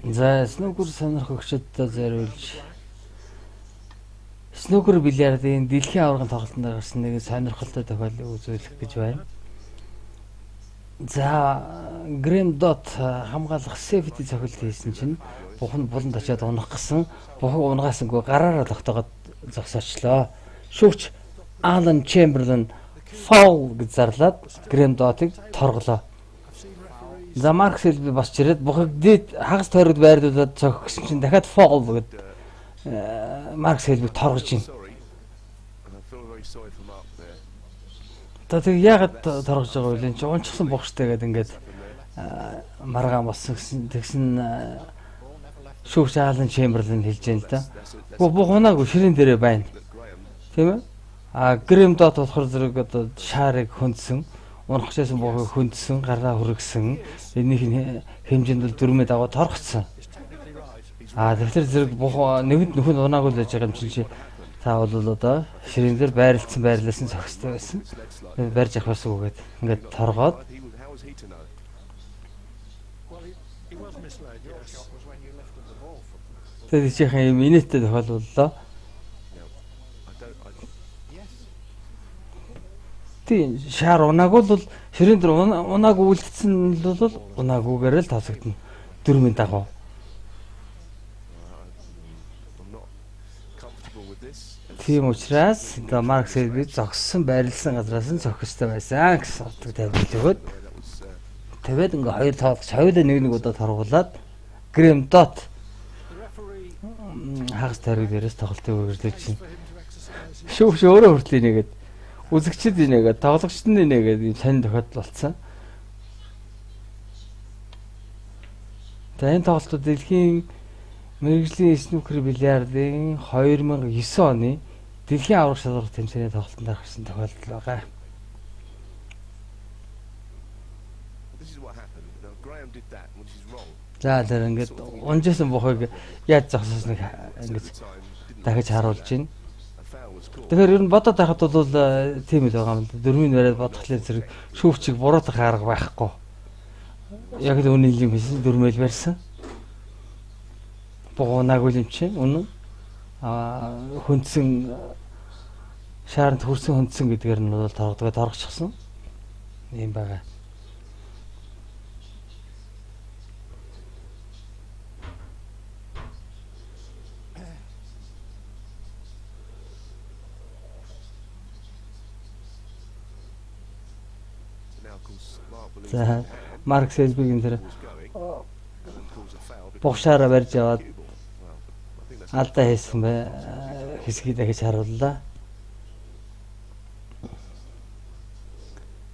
За снукер сонирхогчдод зориулж снукер бильярдын дэлхийн аваргын тоглолтод гарсан нэг сонирхолтой тохиолдлыг үзүүлэх гэж байна. За Грэм Дот хамгаалах safety цохилт хийсэн чинь бухан буланд очиад унах гэсэн бухаг унагаасангүй гараараа тогтоогод зогсоочлоо. Шүүгч Алан Чемберлен foul гэж зарлаад Грэм Дотыг торглоо. За Марк Селби бас чирээд бухаг дээд хагас тойрогд байрлуулад цохих гэсэн чинь дахиад foul гэд Марк Селбиг торгож байна. Тэгээ яагаад торгож байгаа вэ? Чи унчихсан бухштай гэдэг ингээд маргаан болсон гэсэн тэгсэн шүүгч Алан Чемберлен хэлж байна л да. Буух унаагүй ширэн дээрээ байна. Тийм ээ? Грэм Дот болохоор зэрэг одоо шаарыг хөндсөн, унах гэжсэн буухыг хөндсөн, гараа хүргэсэн. Энийх хэмжээнд бол дөрмөд аваад торгоцсон. Тэгэхээр зэрэг бух нэгэд нөхөд унаагүй л байж байгаа юм чинь та бол одоо ширэн дээр байрлалцсан байрлалсан зохистой байсан. Барьж авах байсан үгээд ингээд торгоод тэгээд чихэн юм инээдтэй тохиолдлоо. Тийм шаар унаагүй бол ширэн дээр унаагүй үлдсэн бол унаагүйгээр л тасагдана. Дөрмийн дагуу. Тийм учраас Марк Селби зогссон байрлсан газраас нь зохистой байсан гэсэн утга тавьж өгöd. Тэгээд ингээ хоёр тоглогч хоёулаа нэг удаа торгуулад Грэм Дот хагас тойрог дээрээс тоглолтыг үргэлжлүүлж байна. Шүүгч өөрөө хүртэл нэгээд үзэгчд нэгээд тоглогчд нэгээд ийм сонир тохиолдол болсон. Энэ тоглолтод дэлхийн мэргэжлийн снукер бильярдын 2009 оны дэлхийн аварга шалралт тэмцээний тоглолтод гарсан тохиолдол байгаа. За тэр ингээд унжсэн бохыг яаж зогсоосныг ингээд дахиж харуулж байна. Тэгэхээр ер нь бодоод байхад бол тийм л байгаа юм. Дөрмийн бариад бодхолын зэрэг шүүгчийг буруутгах арга байхгүй. Яг л үнэн юм хэлсэн дөрмөөл барьсан. Богонаагүй юм чинь үнэн. Хөндсөн шаард хөрсөн хөндсөн гэдгээр нь бол торгочихсон. Ийм байгаа. За Марк Селбигийн тэр бухшаараа барьж аваад алдаа хийсэн хэсгийг дахиж харууллаа.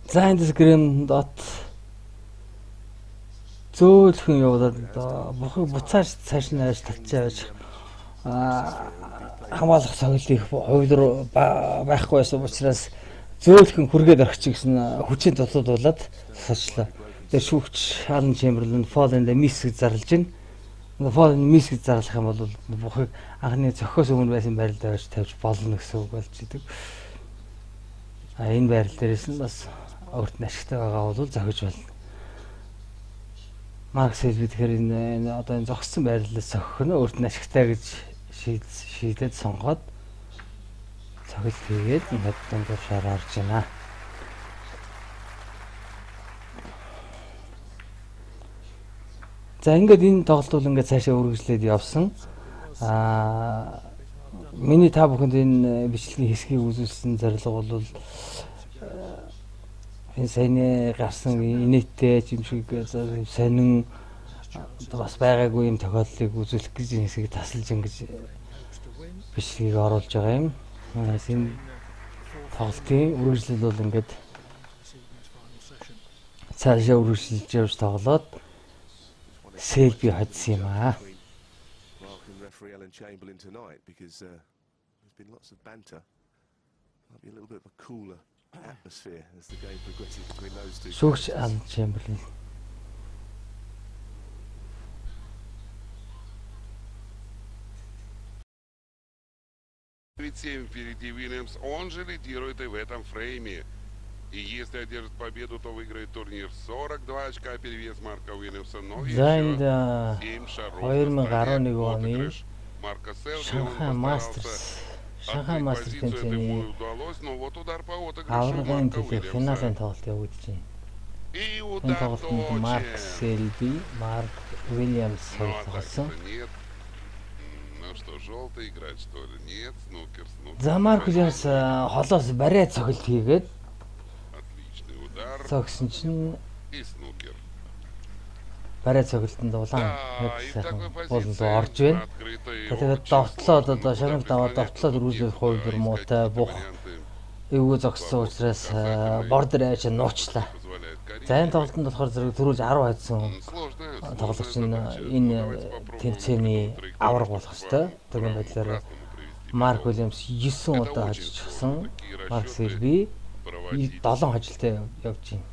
За энэ Грэм Дот зөөлхөн явуулаад бухыг буцааж цааш нь авч татчих хамгаалах цогцол их хувилбар байхгүй байсан учраас зөөлхөн хүргээд орчих гэсэн хүчийн дутуудуулаад сочлоо. Тэгээ шүүгч Алан Чемберлен Fallen the Miss гэж зарлж байна. Fallen Miss гэж зарлах юм бол бухыг анхны зохиос өмнө байсан байрал дээр тавьж болно гэсэн үг болж идэг. Энэ байрал дээрээс нь бас өөрт нь ашигтай байгаа бол зохиж болно. Марк Селби тэгэхээр энэ одоо энэ зогссон байрлалаас зохих нь өөрт нь ашигтай гэж шийдээд сонгоод цогт хийгээд ингээд дундуур шаар орж байна. За ингээд энэ тоглолт бол ингээд цаашаа үргэлжлээд явсан. Миний та бүхэнд энэ бичлэгийн хэсгийг үзүүлсэн зорилго бол энэ саяны гарсан инээдтэй юм шиг сонин бас байгаагүй юм тохиолдлыг үзүүлэх гэж энэ хэсгийг тасалж ингэж бичлэгийг оруулж байгаа юм. Энэ тоглолтын үргэлжлэл бол ингээд цаашаа үргэлжлэж явж тоглоод Селби хадсан юм аа. Шүүгч Алан Чемберлен Впереди Уильямс, он же лидирует и в этом фрейме. И если одержит победу, то выиграет турнир. 42 очка перевес Марка Уильямса. Но За еще энэ 7 шаров на 2011 столе. оны Отыгрыш Марка Селби. Он Шанхай постарался Шанхай открыть Мастерс позицию. Это ему тэмцээний и удалось. Но вот удар по отыгрышу аваргын Марка төлөв финалийн Уильямса. тоглолт явагдаж байна. И Энэ удар тоглолтод Марк точен. Селби, Марк Уильямс Ну, хоёр а так тоглосон. это нет. Ну что, желтый играть, что ли? Нет, снукер. За Марк Уильямс холоос бариа цогт хийгээд Отличный удар. цогсон чинь И снукер. бариа цогтонд улаан Да, яг и в сайхан такой болонд позиции орж байна. открытый Тэгээд очень довтлоод сложно. одоо шагнал даваад довтлоод рүүлэх хувьд муутай бух эвгүй зогссон учраас бордер айч нуучлаа. За энэ тоглолтод болохоор зэрэг түрүүлж 10 хайдсан тоглогч нь энэ тэмцээний авраг болох ёстой. Тэгвэл байдлаар Марк Уильямс 9 удаа хожчихсон. Марк Селби 7 хожилтой явж байна.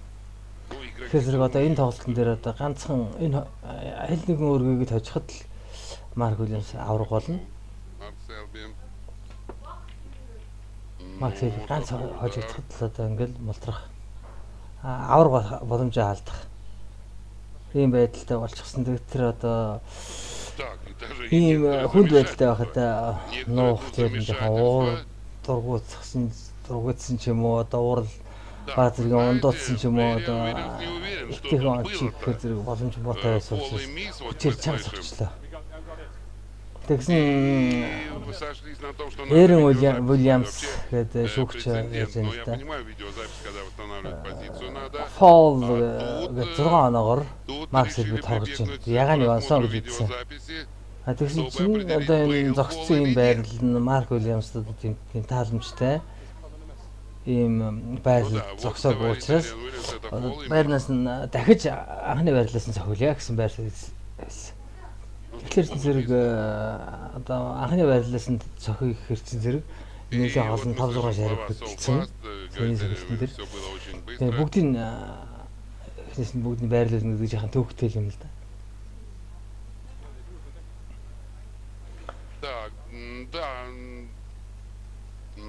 Тэгэхээр зэрэг одоо энэ тоглолтын дээр одоо ганцхан энэ аль нэгэн өргөгийг хожиход л Марк Уильямс авраг болно. Марк Селби ганц хожигдоход л одоо ингээл мултрах авраг боломжоо алдах ийм байдалтай болчихсон. Тэгээд тэр одоо ийм хүнд байдалтай байхад нуух тийм жоохон уур дургуутсан ч юм уу одоо уурал баг зэрэг ундуулсан ч юм уу одоо ихтгэн очиг гэх зэрэг боломж муутай байсан учраас хүчээр чанга зогчлоо. Тэгсэн Эрен Уильямс гэдэг шүүгч яаж юм л да. Фол гэдэг 6 оноогоор Марк Селби торгож байна. Ягаан явсан гэж хэлсэн. Тэгсэн чинь одоо энэ зогссон юм байрал нь Марк Уильямс тийм тааламжтай ийм байрал зогсоог учраас байрнаас нь дахиж анхны байрлалаас нь цохиулъя гэсэн байрлал байсан. Тэгэхээр зэрэг одоо анхны байрлалаас нь цохих хэрэг зэрэг нэлээд олон 5-6 шарив хөдөлсөн. Тэний зөвлөлтөн дээр. Тэгээ бүгдийн эхнээс нь бүгдний байрлал нэг жоохон төвхтэй юм л да.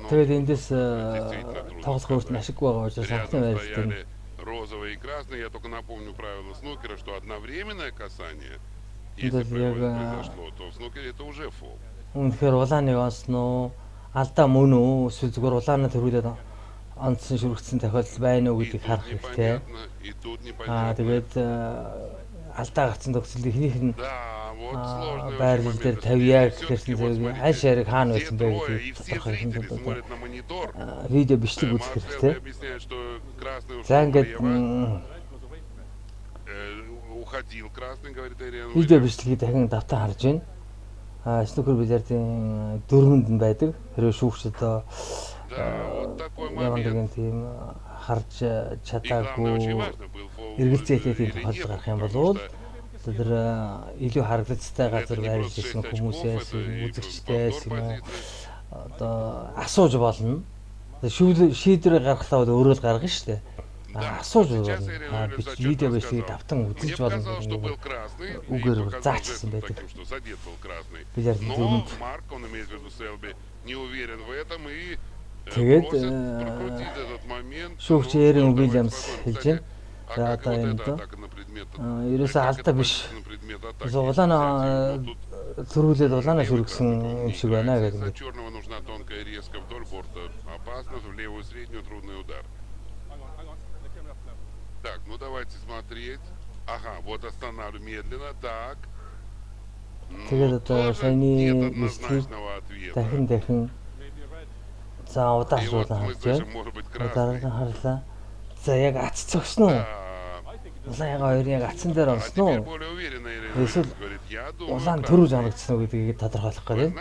Тэгээд эндээс тоглох өөрт нь ашиггүй байгаа учраас анхны байрлалд нь розовый и красный. Я только напомню правила снукера, что одновременное касание, если произошло, то в снукере это уже фол. Үнэхээр улааны онсон уу, алдаа мөн үү, эсвэл зүгээр улааны төрүүлээд онцсон шүргцсэн тохиолдол байна уу гэдгийг харах хэрэгтэй. Тэгээд алдаа гарсан төгсөл ихнийх нь байрлал дээр тавьяа гэхэрсэн зэрэг аль шарик хаана байсан бэ гэдгийг тодорхой хэмжээнд видео бичлэг үзэх хэрэгтэй. За ингээд видео бичлэгийг дахин давтан харж байна. Снукер бильярдын дөрвөнд нь байдаг. Хэрвээ шүүгч одоо явандгийн тийм харж чадаагүй эргэлзээтэй тийм тохиолдол гарах юм бол тэр илүү харагдцтай газар байрлаж ирсэн хүмүүсээс үзэгчдээс юм уу одоо асууж болно. Шийдвэр гаргахлаа өөрөө л гаргана шүү дээ. Асууж болно. Видео бичлэгийг давтан үзэж болно гэдэг үгээр заачсан байдаг. Бильярдын дөрвөнд. Тэгээд шүүгч Эрен Уильямс хэлж байна. За одоо энэ доо ерөөсөө алдаа биш. Улаана төрүүлээд улаана шүргсэн юм шиг байна гэдэг. Так, ну давайте смотреть. Ага, вот останавливаю медленно. Так. Тэгээд одоо саяны бичлэг дахин за удаашруулан харж байна. Дараагийн харлаа. За яг ац цогсон уу? Улаан хоёр яг ацсан дээр онсон уу? Эсвэл улаан төрүүлж харагдсан уу гэдгийг тодорхойлох гэдэг.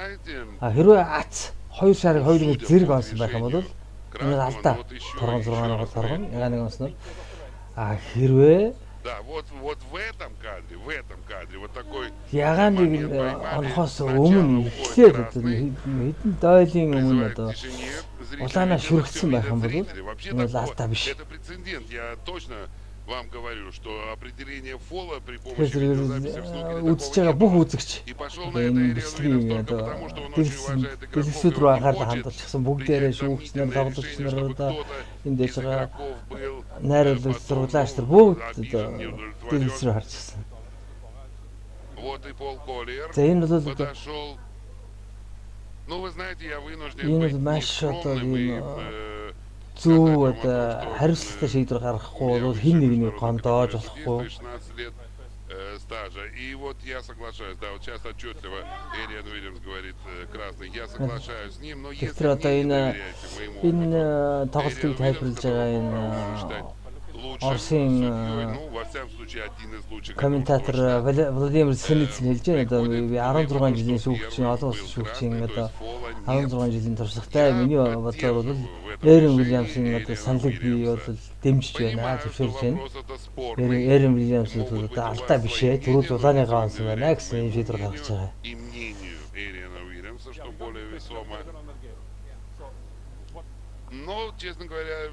Хэрвээ ац хоёр шарыг хоёрын зэрэг онсон байх юм бол энэ алдаа торгон 6-аар торгон яга нэг онсноо. Хэрвээ ягаан нэг онохоос өмнө эхлээд хэдэн дойлын өмнө одоо улаанаа шүргцсэн байх юм бол энэ алдаа биш. вам говорю, что определение фола при помощи Тэгэхээр видеозаписи в снукере үзэж такого байгаа не бүх было. үзэгч И пошел на это энэ Эриан бичлэгийн Уильямс только одоо потому, что он очень уважает игроков, и дэлгэцүүд рүү он не анхаарал хочет хандуулчихсан бүгдээрээ принять шүүгчнэр, сомнительное тоглогч решение, нар чтобы одоо кто-то энд дэж из байгаа игроков был найруулагч, потом, сурвалжаач нар ну, бүгд обижен, одоо неудовлетворен. дэлгэц рүү харчихсан. Вот и Пол Коллиер За энэ бол подошел. Ну, вы знаете, я вынужден энэ быть бол маш одоо нескромным и ийм зөв одоо хариуцлагатай шийдвэр гаргахгүй бол хин нэгнийг гондоож болохгүй. 16 лет стажа. И вот я соглашаюсь, да, вот сейчас отчетливо Эриан Уильямс говорит красный, я соглашаюсь с ним, но если Тэгэхээр одоо мне не энэ доверяете моему опыту, энэ тоглолтыг тайлбарлаж байгаа энэ Оросын ну, во всяком случае, один из лучших. комментатор Владимир Синицын хэлж байна. Одоо би 16 жилийн шүүгчийн олон улсын шүүгчийн одоо 16 жилийн туршлагатай миний бодлоор бол Эрин Уильямсын одоо саналыг би бол дэмжиж байна, зөвшөөрж байна. Эрин Уильямс бол одоо алдаа биш ээ, түрүү зулааныгаа онсон байна гэсэн шийдвэр гаргаж байгаа. И мнению Эриана Уильямса, что более весомо. Но, честно говоря,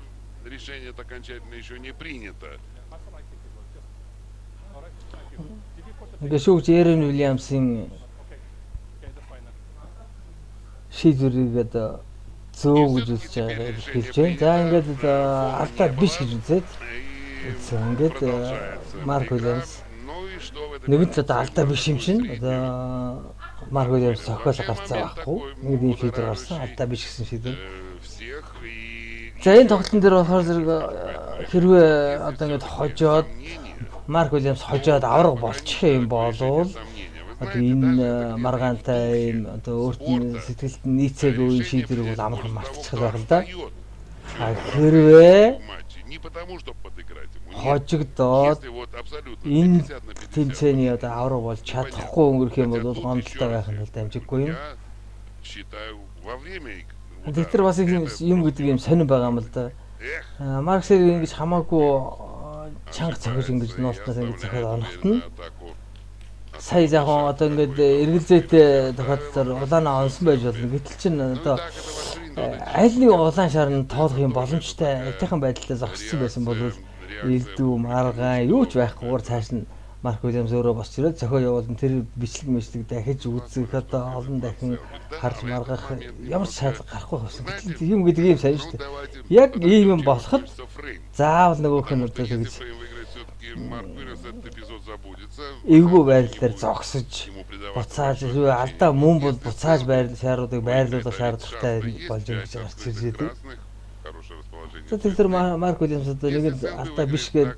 решение окончательно еще не принято. Ингээ шүүгч Эрин Уильямсын шийдвэрийг одоо зөв гэж үзэж байгаа хэлж байна. За ингээд алдаа биш гэж үзээд ингээд Марк Уильямс нэгэн ч одоо алдаа биш юм чинь одоо Марк Уильямс цохиол гарцаа байхгүй. Нэг ийм шийдвэр гарсан. Алдаа биш гэсэн шийдвэр. За энэ тоглолтын дээр болохоор зэрэг хэрвээ одоо ингээд хожоод Марк Уильямс хожоод авраг болчих юм болвол одоо энэ маргаантай энэ одоо өөрт нь сэтгэлд нийцээгүй шийдвэрийг бол амархан мартчих байх л да. Хэрвээ хожигдоод энэ тэмцээний одоо авраг болж чадахгүй өнгөрөх юм бол гомдолтой байх нь бол дамжиггүй юм. Тэгэхээр бас юм гэдэг юм сонирн байгаа юм л да. Марк Сэлби ингэж хамаагүй чанга цохиж ингэж нууснаас ингэж захиад онохдно. Сая жоохон одоо ингээд эргэлзээтэй тохиолдолд улаанаа онсон байж болно. Гэтэл чин одоо аль нэг улаан шар нь тоолох юм боломжтой адилхан байдлаар зогссон байсан бол элдв маргаан юу ч байхгүйгээр цааш нь Марк Уильямс өөрөө босч ирээд зохио явуулна. Тэр бичлэг дахиж үзэх одоо олон дахин харж маргах ямар ч шаардлага гарахгүй байсан. Гэтэл юм гэдэг юм сайн шүү дээ. Яг ийм юм болоход заавал нөгөөх нь одоо тэгж эвгүй байдлаар зогсож буцааж алдаа мөн бол буцааж шааруудыг байрлуулах шаардлагатай болж ирж байгаа ч зүйлээ. Тэгэхээр Марк Уильямс одоо нэг алдаа биш гээд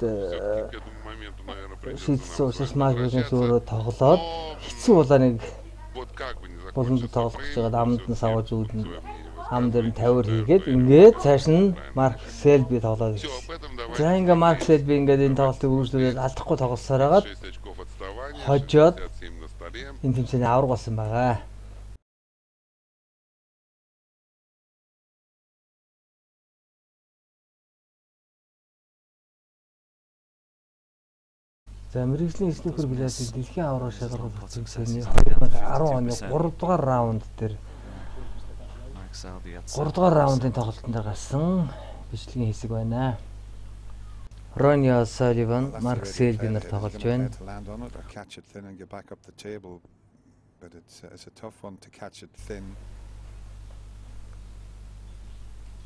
шийдсэн учраас Марк Уильямс өөрөө тоглоод хэцүү улааныг боломж тоглох гэж байгаа амд нь савж үүдэн ам дээр нь тавиар хийгээд ингээд цааш нь Марк Сэлби тоглоод ирсэн. За ингээ Марк Сэлби ингээд энэ тоглолтыг үргэлжлүүлээд алдахгүй тоглосоор хагаад хожоод энэ тэмцээний авраг болсон байгаа. За мэргэжлийн снукер классыг дэлхийн авраг шалгуулах тэмцээний 2010 оны 3 дугаар раунд дээр 3 дугаар раундын тоглолтод гарсан бичлэгийн хэсэг байна. Ronnie O'Sullivan, Mark Selby нар тоглож байна.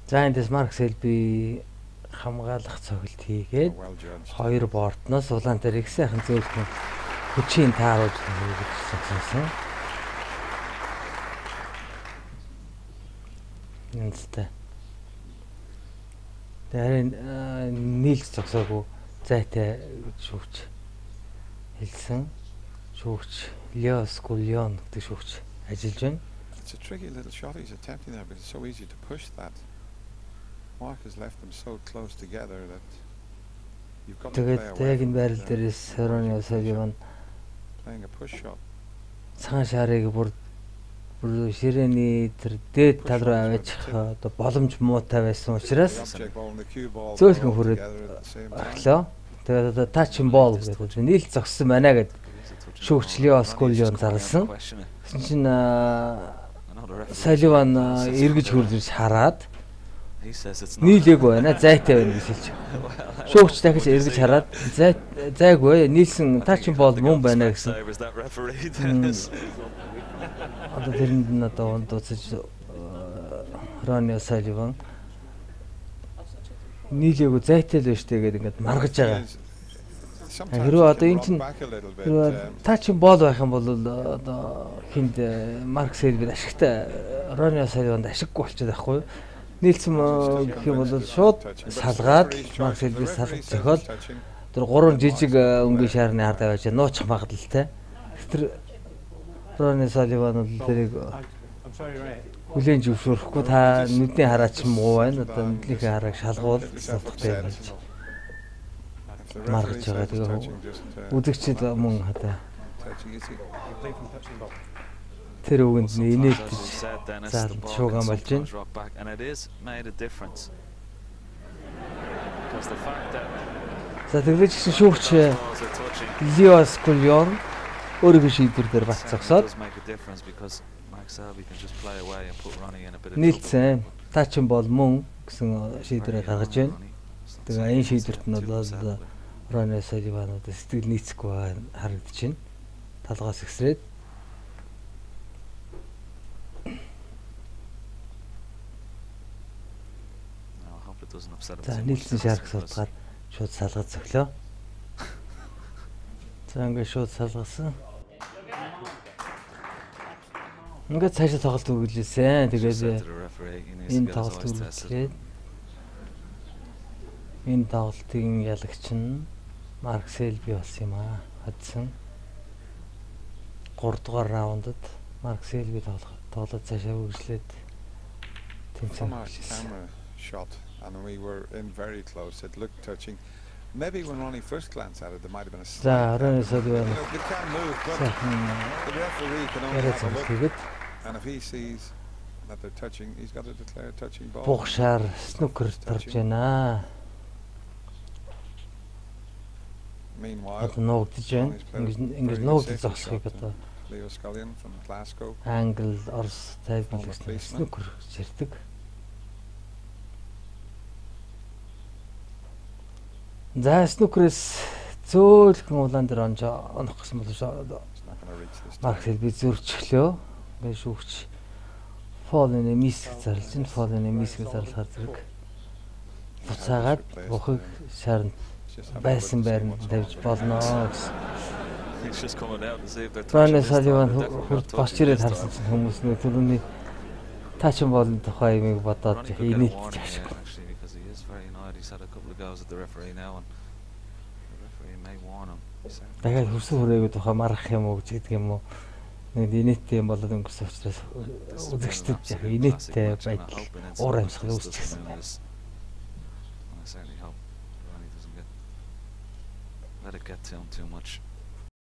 За эндээс Mark Selby хамгаалах цогцолт хийгээд хоёр бортноос улаан дээр их сайхан зөөлхөн хүчийн тааруулж хийгдсэн. Энэстэй. Тэр нийлж зогсоогүй зайтай шүүгч хэлсэн. Шүүгч Leo Scullion гэдэг шүүгч ажиллаж байна. It's a tricky little shot he's attempting there, but it's so easy to push that. Mark has left them so close together that you've got to play away. Тэгээд яг энэ байрал дээрээс Ronnie O'Sullivan playing a push shot. Цагаан шарыг бүр ширээний тэр дээд тал руу аваачих одоо боломж муутай байсан учраас зөөлхөн хүрээд орлоо. Тэгээд одоо touch and ball гэдэг нийлж зогссон байна гэд шүүгч Leo Scullion зарласан. Тэгсэн чинь Sullivan эргэж хөрж хараад нийлээгүй байна. Зайтай байна гэж хэлж байгаа. Шүүгч дахиж эргэж хараад зайгүй нийлсэн тачин бол мөн байна гэсэн. Одоо тэрэнд нь одоо дуусаж Ronnie O'Sullivan нийлээгүй зайтай л байж тээ гэдэг ингээд маргаж байгаа. Хэрвээ одоо энэ чинь тачин бол байх юм бол одоо хинд Марк Селби ашигтай Ronnie O'Sullivan ашиггүй болчиход байхгүй юу? Нийлсэн гэх юм бол шууд салгаад Марк Селби салгаж зохиол тэр гурван жижиг өнгийн шаарны хард аваач нуучих магадлалтай. Тэр Ronnie O'Sullivan бол тэрийг хүлээн зөвшөөрөхгүй та нүдний хараач муу байна. Одоо нүдлийнхээ харааг шалгуул суулгахтай юм болж маргаж байгаа. Тэгээ үзэгчд мөн хата тэр үгэнд инээлтэж заалж шууган болж байна. За тэгвэл чинь шүүгч Leo Scullion өөрийнхөө шийдвэр дээр бат зогсоод нийлсэн тачин бол мөн гэсэн шийдвэрээ гаргаж байна. Тэгээ энэ шийдвэрт нь бол Ronnie O'Sullivan-ууд сэтгэл нийцэхгүй харагдаж байна. Талгаас ихсрээд за нийлсэн шаарх судалгаар шууд салгаж зөглөө. За ингээд шууд салгасан. Ингээд цаашаа тоглолт үргэлжлүүлсэн. Тэгээд энэ тоглолт үргэлжлээд энэ тоглолтын ялагч нь Марк Селби болсон юм аа. Хадсан 3 дугаар раундад Марк Селби тоглоод цаашаа үргэлжлээд тэмцээн shot and we were in very close. It looked touching. Maybe when Ronnie first glanced at it, there might have been a slip. Ronnie O'Sullivan. They can't move, but the referee can only have a look. And if he sees that they're touching, he's got to declare touching ball. Бухшаар снукер тарж байна. Meanwhile, нуугдж байна. Ингэж нуугдж зогсохыг одоо Leo Scullion from Glasgow. Англ Орос тайвнаас снукер зэрдэг. За снукерс зөөлхөн улаан дээр онох гэсэн бол Марк Селби зөрчлөө. Ингээ шүүгч фолын миск зарлж байна. Фолын миск зарлахаар зэрэг буцаагаад бухыг шаарнд байсан байранд тавьж болно гэсэн. Ronnie O'Sullivan босч ирээд харсан чинь хүмүүс нөө түрүүний тачин болон тухай юмыг бодоод инээлж ашиг. Дахиад хөрсөн хүрээгүй тухай марах юм уу гэдэг юм уу? Нэг инээдтэй юм болоод өнгөрсөн учраас үзэгчдэд яг инээдтэй байдал уур амьсгал үүсчихсэн. Let it get to him too much.